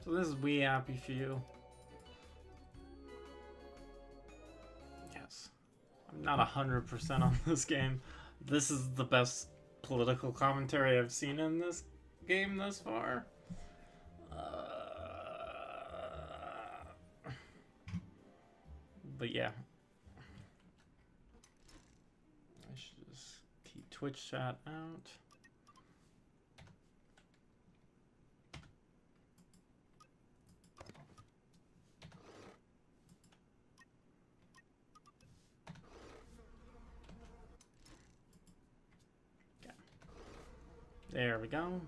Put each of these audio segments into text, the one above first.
So this is We Happy Few. Yes. I'm not 100% on this game. This is the best political commentary I've seen in this game thus far. But yeah. I should just keep Twitch chat out. There we go.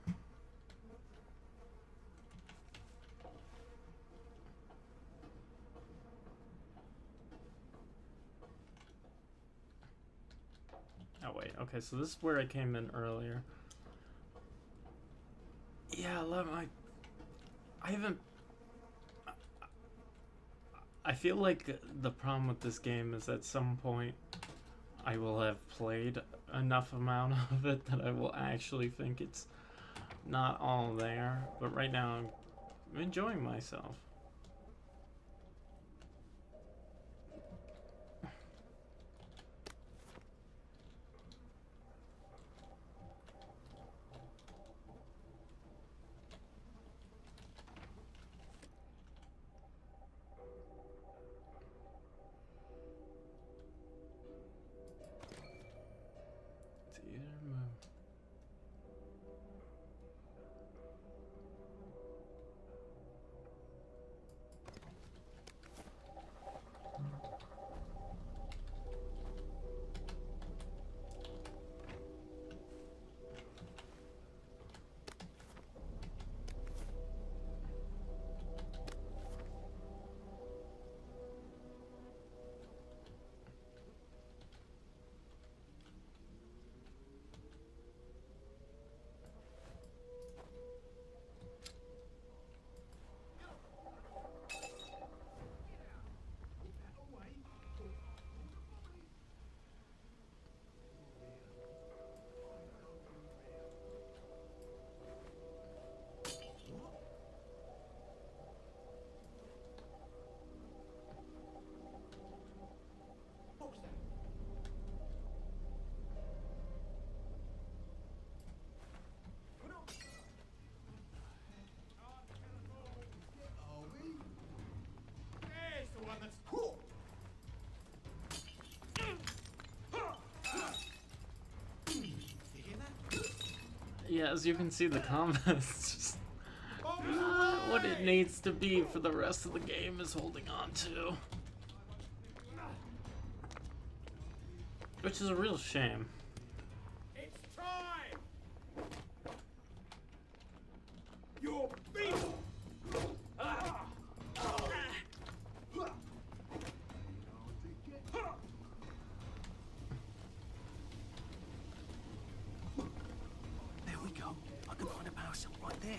Oh wait, okay, so this is where I came in earlier. Yeah, I haven't... I feel like the problem with this game is at some point I will have played enough amount of it that I will actually think it's not all there. But right now I'm enjoying myself. Yeah, as you can see, the combat's just not what it needs to be for the rest of the game is holding on to. Which is a real shame. It's time! You're beat! There we go. I can find a power cell right there.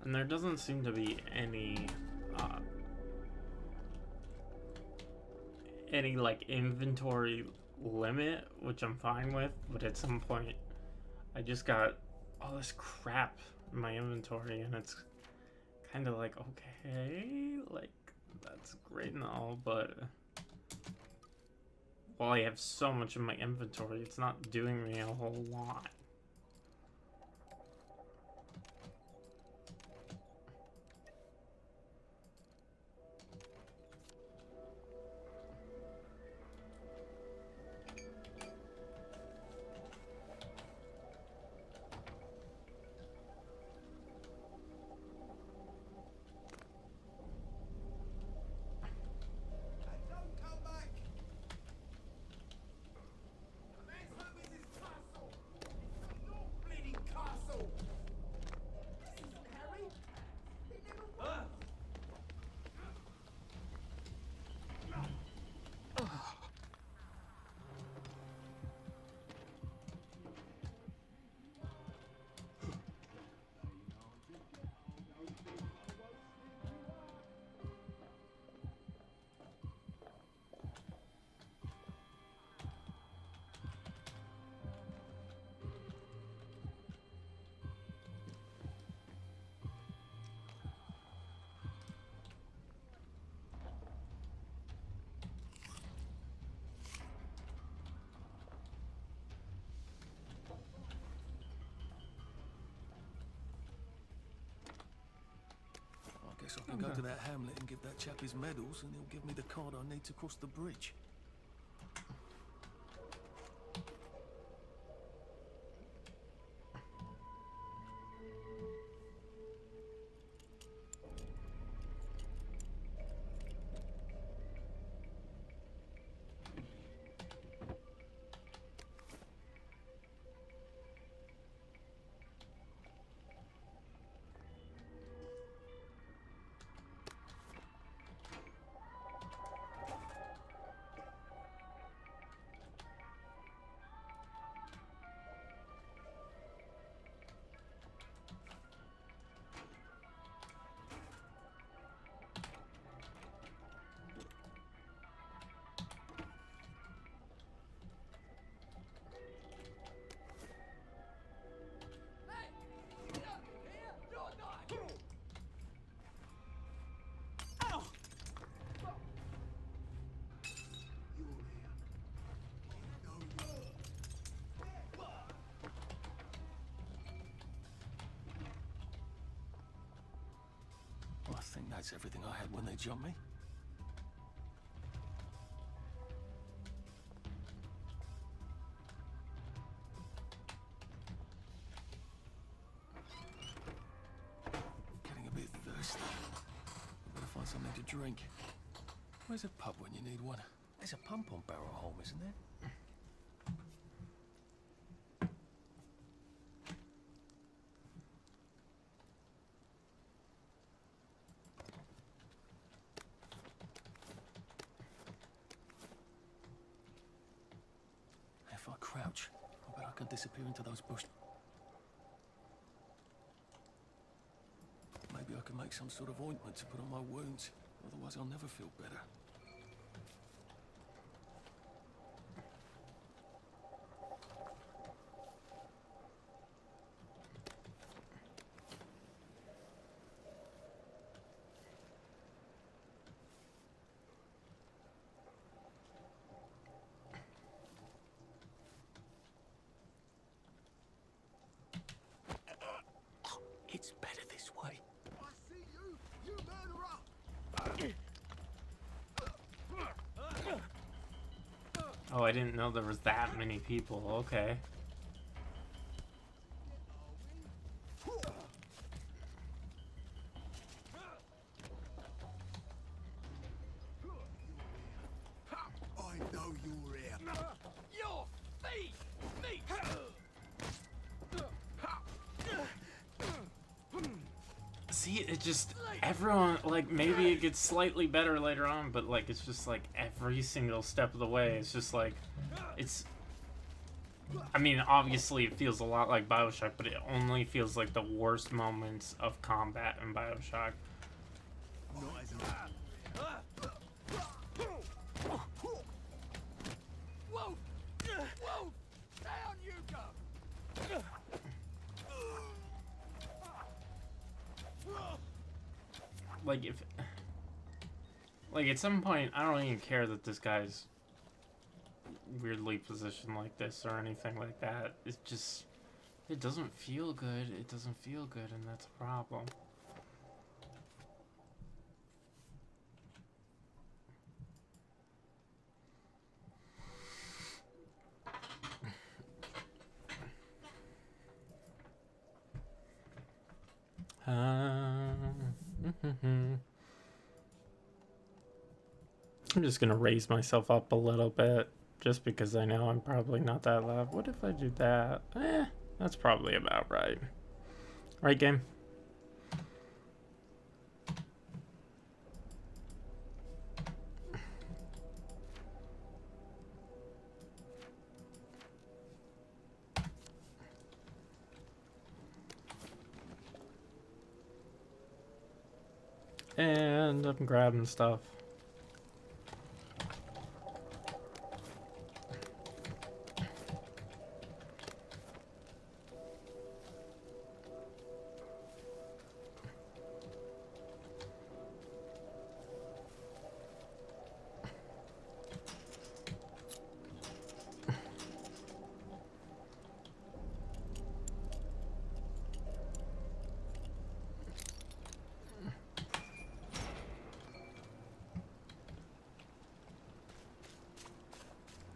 And there doesn't seem to be any like inventory limit, which I'm fine with, but at some point I just got all this crap in my inventory and it's kind of like, okay, like, that's great and all, but while I have so much in my inventory, it's not doing me a whole lot. Guess I can go to that hamlet and give that chap his medals, and he'll give me the card I need to cross the bridge. I think that's everything I had when they jumped me. Getting a bit thirsty. Better find something to drink. Where's a pub when you need one? There's a pump on Barrel Home, isn't there? If I crouch, I bet I can disappear into those bushes. Maybe I can make some sort of ointment to put on my wounds. Otherwise, I'll never feel better. It's better this way. I see you, you murderer! Oh, I didn't know there was that many people. Okay. I know you're here. Your feet! Me! See, it just, everyone, like, maybe it gets slightly better later on, but, like, it's just, like, every single step of the way, it's just, like, it's, I mean, obviously it feels a lot like BioShock, but it only feels like the worst moments of combat in BioShock. Not as Whoa! Whoa! Down you go! like if, like at some point, I don't even care that this guy's weirdly positioned like this or anything like that. It's just, it doesn't feel good. It doesn't feel good, and that's a problem. I'm just gonna raise myself up a little bit, just because I know I'm probably not that loud. What if I do that? That's probably about right. Right, game? And I'm grabbing stuff.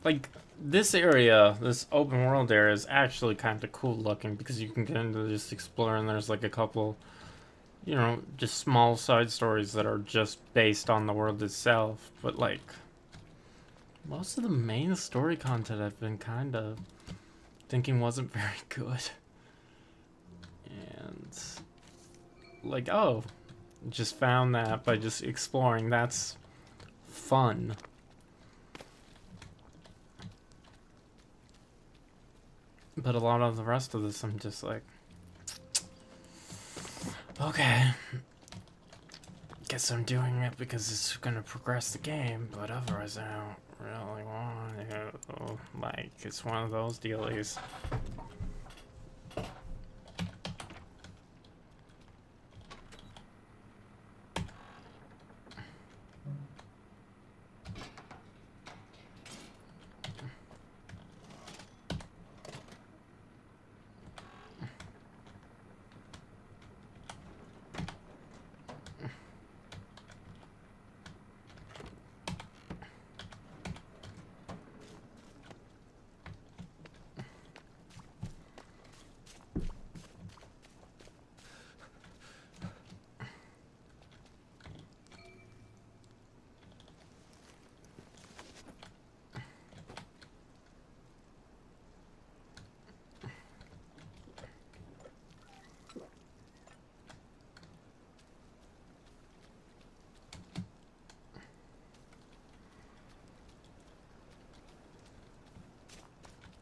Like, this area, this open world area is actually kind of cool looking because you can get into just explore, and there's like a couple, you know, just small side stories that are just based on the world itself. But like, most of the main story content I've been kind of thinking wasn't very good. And like, oh, just found that by just exploring. That's fun. But a lot of the rest of this, I'm just like, okay, guess I'm doing it because it's gonna progress the game, but otherwise I don't really want to. Like, it's one of those dealies.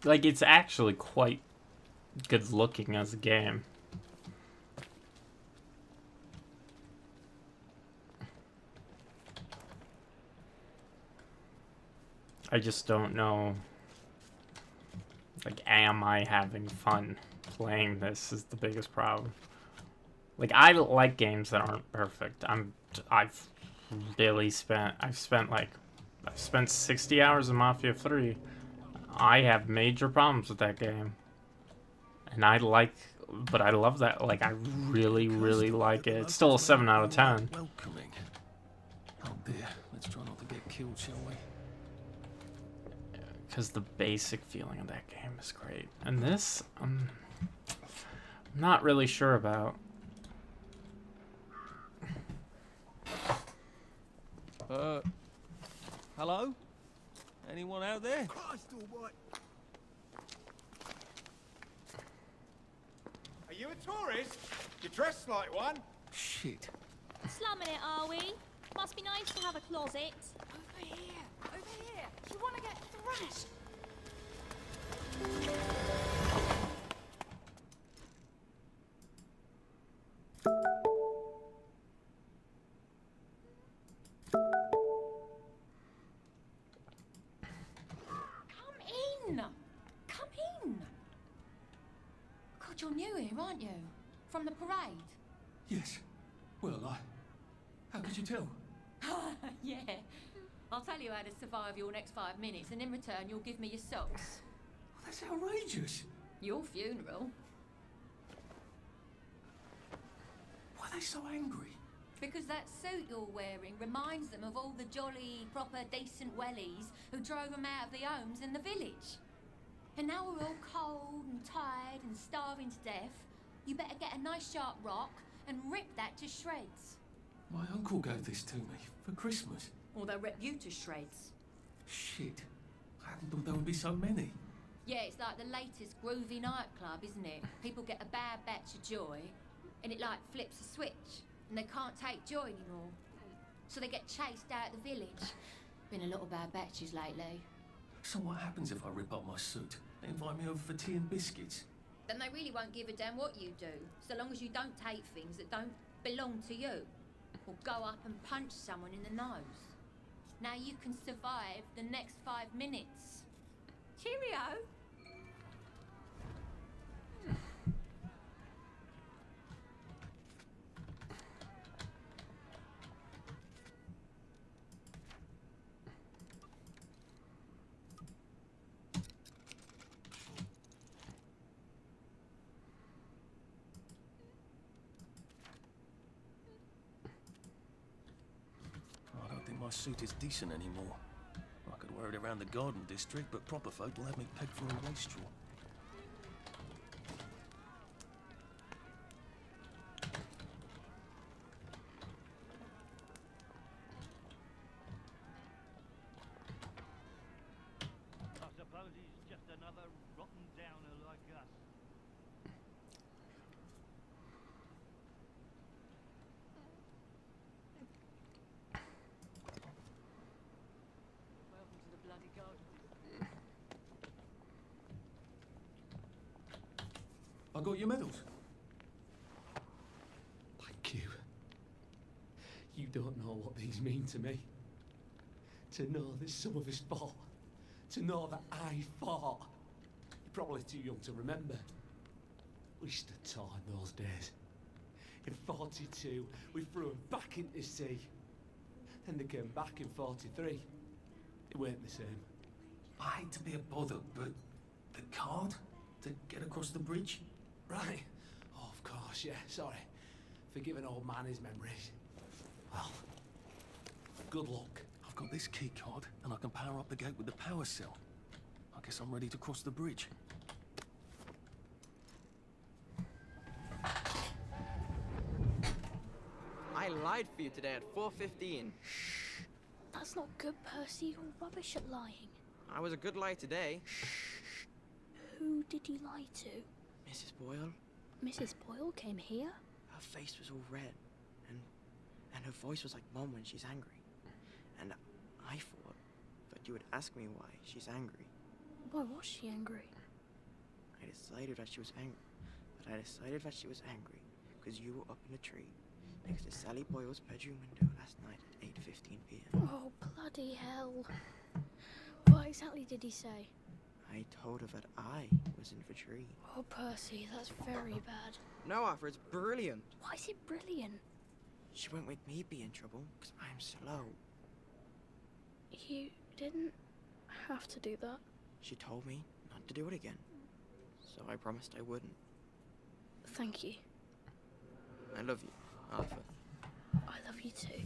Like, it's actually quite good looking as a game. I just don't know, like, am I having fun playing this is the biggest problem. Like, I like games that aren't perfect. I've spent 60 hours in Mafia 3. I have major problems with that game. And I love that. Like, I really, really like it. It's still a 7 out of 10. Welcoming. Oh dear, let's try not to get killed, shall we? Because the basic feeling of that game is great. And this, I'm not really sure about. Hello? Anyone out there? Christ almighty. Are you a tourist? You dress like one. Shit. Slumming it, are we? Must be nice to have a closet. Over here! Over here! You want to get thrashed? Come in! Come in! God, you're new here, aren't you? From the parade? Yes. Well, How could you tell? Yeah. I'll tell you how to survive your next 5 minutes, and in return, you'll give me your socks. Well, that's outrageous. Your funeral. Why are they so angry? Because that suit you're wearing reminds them of all the jolly, proper, decent wellies who drove them out of their homes in the village. And now we're all cold and tired and starving to death. You better get a nice sharp rock and rip that to shreds. My uncle gave this to me for Christmas. Or they'll rip you to shreds. Shit. I hadn't thought there would be so many. Yeah, it's like the latest groovy nightclub, isn't it? People get a bad batch of joy, and it like flips a switch, and they can't take joy anymore. So they get chased out of the village. Been a lot of bad batches lately. So what happens if I rip up my suit? They invite me over for tea and biscuits. Then they really won't give a damn what you do, so long as you don't take things that don't belong to you. Or go up and punch someone in the nose. Now you can survive the next 5 minutes. Cheerio! I don't think my suit is decent anymore. I could wear it around the garden district, but proper folk will have me pegged for a wastrel. I suppose he's just another rotten downer like us. Welcome to the bloody garden. I got your medals. Thank you. You don't know what these mean to me. To know that some of us fought. To know that I fought. You're probably too young to remember. We stood tall in those days. In 42, we threw them back into sea. Then they came back in 43. It weren't the same. I hate to be a bother, but the card to get across the bridge? Right. Oh, of course, yeah, sorry. Forgive an old man his memories. Well, good luck. I've got this key card, and I can power up the gate with the power cell. I guess I'm ready to cross the bridge. I lied for you today at 4:15. That's not good, Percy. You're rubbish at lying. I was a good lie today. Who did you lie to? Mrs. Boyle, Mrs. Boyle came here? her face was all red, and her voice was like Mom when she's angry. And I thought that you would ask me why she's angry. Why was she angry? I decided that she was angry, but I decided that she was angry because you were up in a tree next to Sally Boyle's bedroom window last night at 8:15 p.m. Oh, bloody hell. What exactly did he say? I told her that I was in the tree. Oh, Percy, that's very bad. No, Arthur, it's brilliant. Why is it brilliant? She won't make me be in trouble because I'm slow. You didn't have to do that. She told me not to do it again, so I promised I wouldn't. Thank you. I love you, Arthur. I love you too.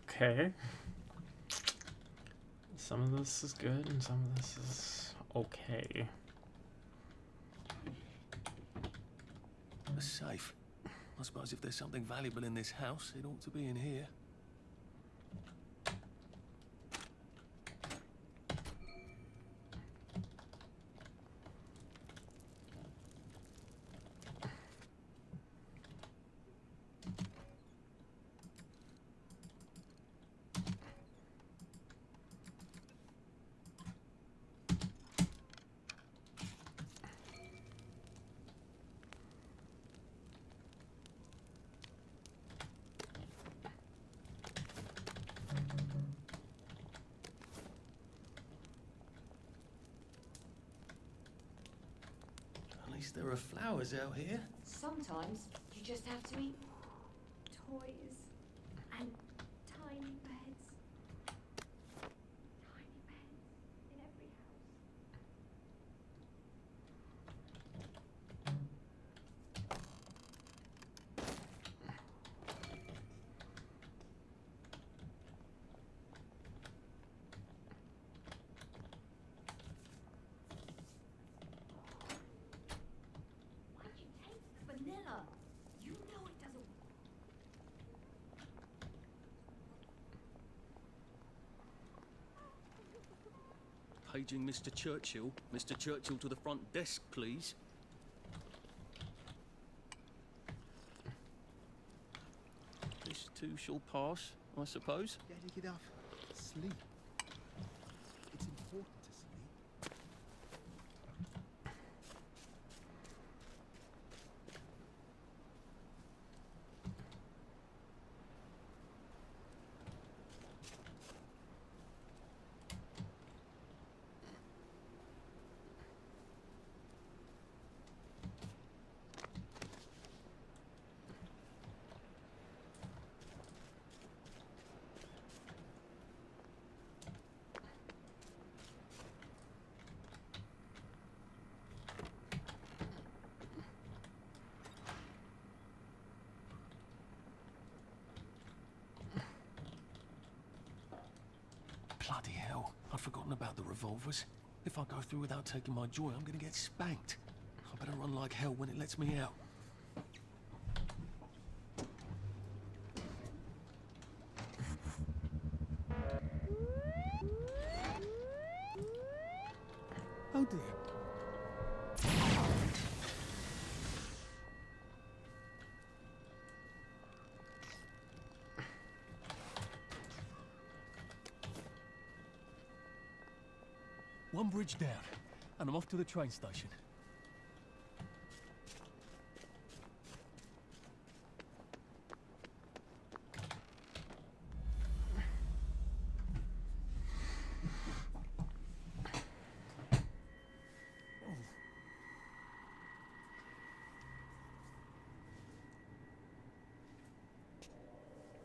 Okay. Some of this is good and some of this is okay. A safe. I suppose if there's something valuable in this house, it ought to be in here. At least there are flowers out here. Sometimes you just have to eat toys and tiny beds. Tiny beds in every house. Why'd you take the vanilla? You know it doesn't. Paging Mr. Churchill. Mr. Churchill to the front desk, please. This too shall pass, I suppose. Get enough sleep. It's important to sleep. Bloody hell, I'd forgotten about the revolvers. If I go through without taking my joy, I'm gonna get spanked. I better run like hell when it lets me out. Oh dear. One bridge down, and I'm off to the train station.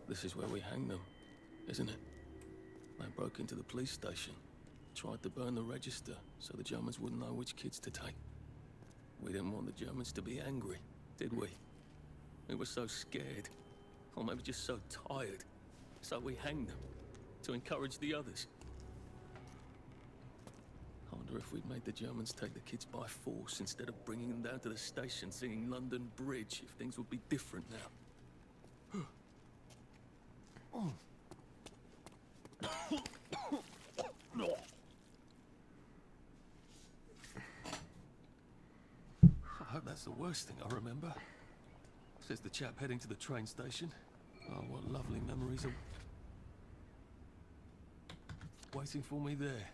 This is where we hang them, isn't it? They broke into the police station, tried to burn the register so the Germans wouldn't know which kids to take. We didn't want the Germans to be angry, did we? We were so scared, or maybe just so tired, so we hanged them to encourage the others. I wonder if we'd made the Germans take the kids by force instead of bringing them down to the station singing London Bridge, if things would be different now. I hope that's the worst thing I remember. Says the chap heading to the train station. Oh, what lovely memories are waiting for me there.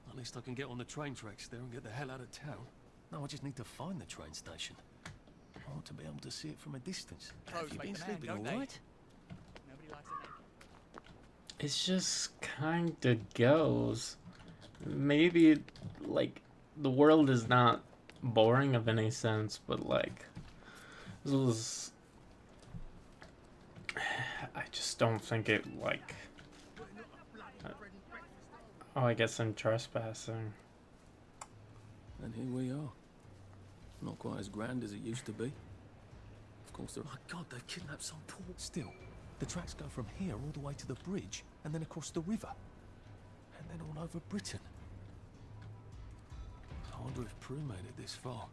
At least I can get on the train tracks there and get the hell out of town. No, I just need to find the train station. I want to be able to see it from a distance. Have you been sleeping all right? Nobody likes it naked. It's just kind of goes. Maybe, like, the world is not boring of any sense, but, like, this was... I just don't think it, like... Oh, I guess I'm trespassing. And here we are. Not quite as grand as it used to be. Of course, my God, they've kidnapped some poor... Still, the tracks go from here all the way to the bridge, and then across the river. And then all over Britain. I wonder if Prue made it this far.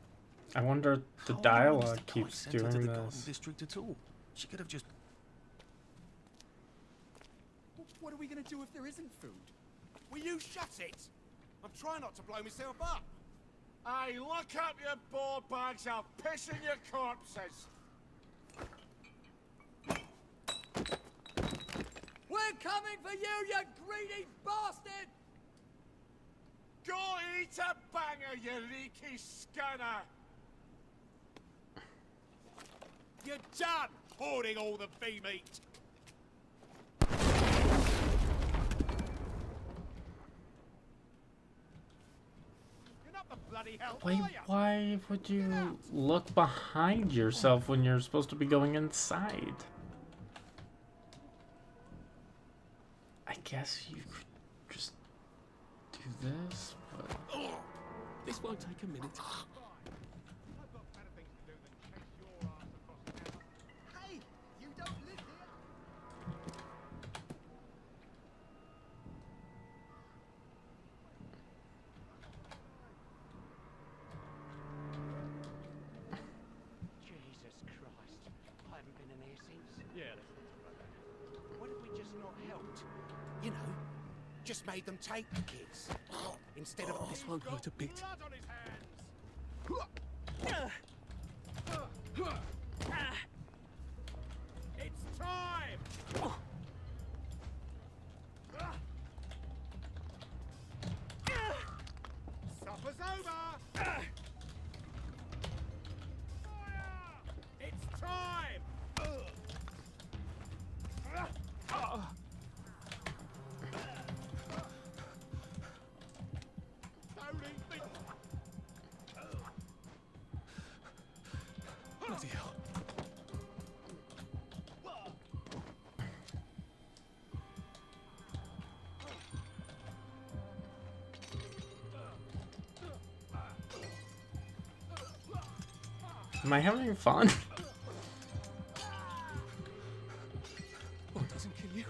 I wonder if the dialogue keeps doing to the this. Garden District at all. She could have just... What are we gonna do if there isn't food? Will you shut it? I'm trying not to blow myself up. Hey, look up your board bags, I'll piss in your corpses. We're coming for you, you greedy bastard! Go eat a banger, you leaky scunner! You're done hoarding all the bee meat! You're not the bloody hell, are you? Why would you look behind yourself when you're supposed to be going inside? I guess you could just do this, but... This won't take a minute. Hey, you don't live here. Jesus Christ. I haven't been in here since. Yeah, that's not too bad. Why did we just not helped? You know, just made them take the kids. Instead of... This won't hurt a bit. Blood on his hands. It's time. Supper's over. Fire! It's time. Bloody hell. Am I having fun? What doesn't kill you?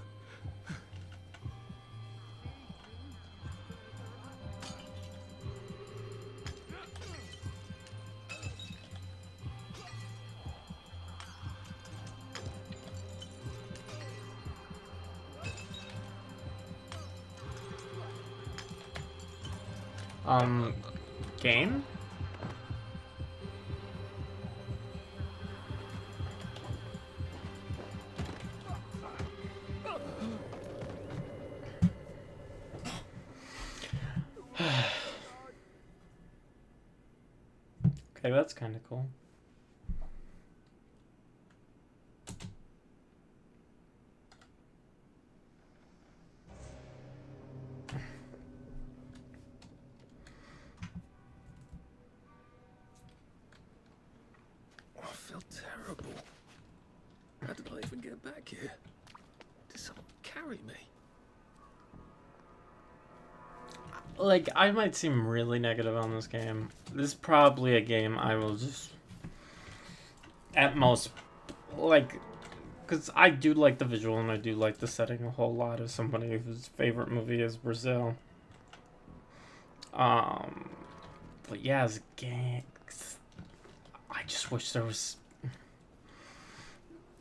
Game? Okay, that's kind of cool. I feel terrible. How did I even get back here? Did someone carry me? Like, I might seem really negative on this game. This is probably a game I will just, at most, like, because I do like the visual and I do like the setting a whole lot as somebody whose favorite movie is Brazil. But yeah, as a game, I just wish there was,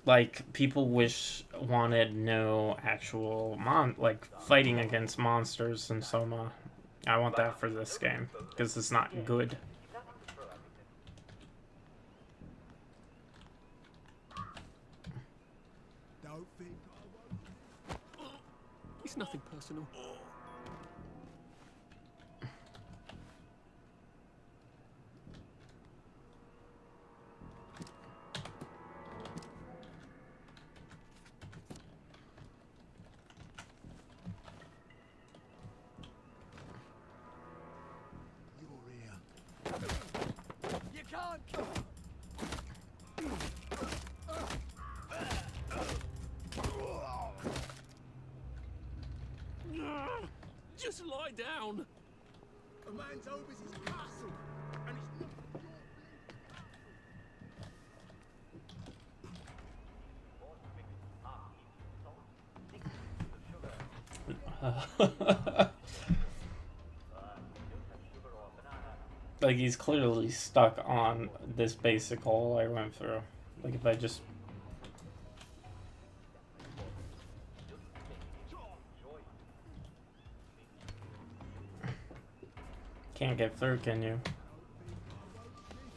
like, people wanted no actual like fighting against monsters in Soma. I want that for this game because it's not good. Don't think I won't. It's nothing personal. You can't come. Just lie down. A man's home is his castle, and it's not Like, he's clearly stuck on this basic hole I went through. Like, if I just... Can't get through, can you?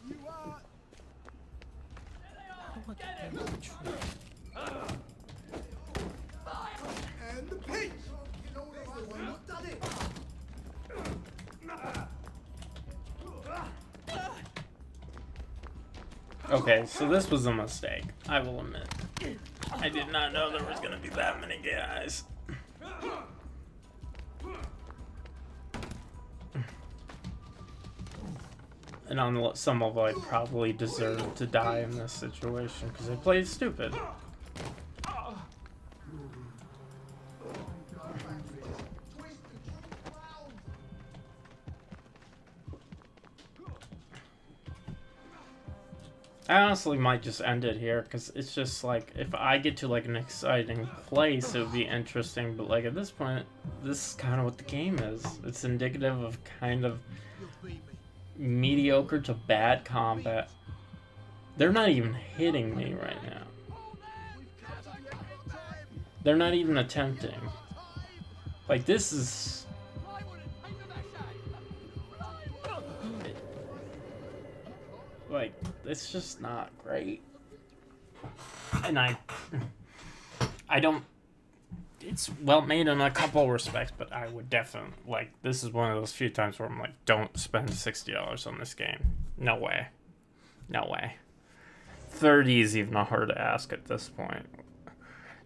you are. And the pinch. You know that's the one who done it. Okay, so this was a mistake, I will admit. I did not know there was gonna be that many guys. And on some of I probably deserved to die in this situation because I played stupid. I honestly might just end it here, because it's just like, if I get to like an exciting place, it would be interesting, but like at this point, this is kind of what the game is. It's indicative of kind of mediocre to bad combat. They're not even hitting me right now. They're not even attempting. Like, this is... Like, it's just not great. And I don't... It's well made in a couple respects, but I would definitely... Like, this is one of those few times where I'm like, don't spend $60 on this game. No way. No way. 30 is even a hard ask at this point.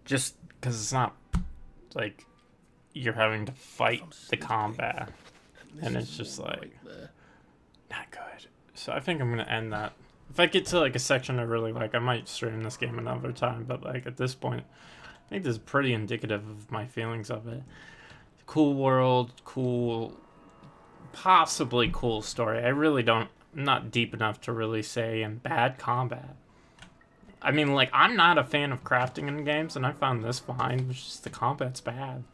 Just because it's not like you're having to fight the combat, and it's just like not good. So I think I'm gonna end that. If I get to like a section I really like, I might stream this game another time, but like at this point, I think this is pretty indicative of my feelings of it. Cool world, cool, possibly cool story. I really don't, I'm not deep enough to really say, and bad combat. I mean, like, I'm not a fan of crafting in games, and I found this fine, it's just the combat's bad.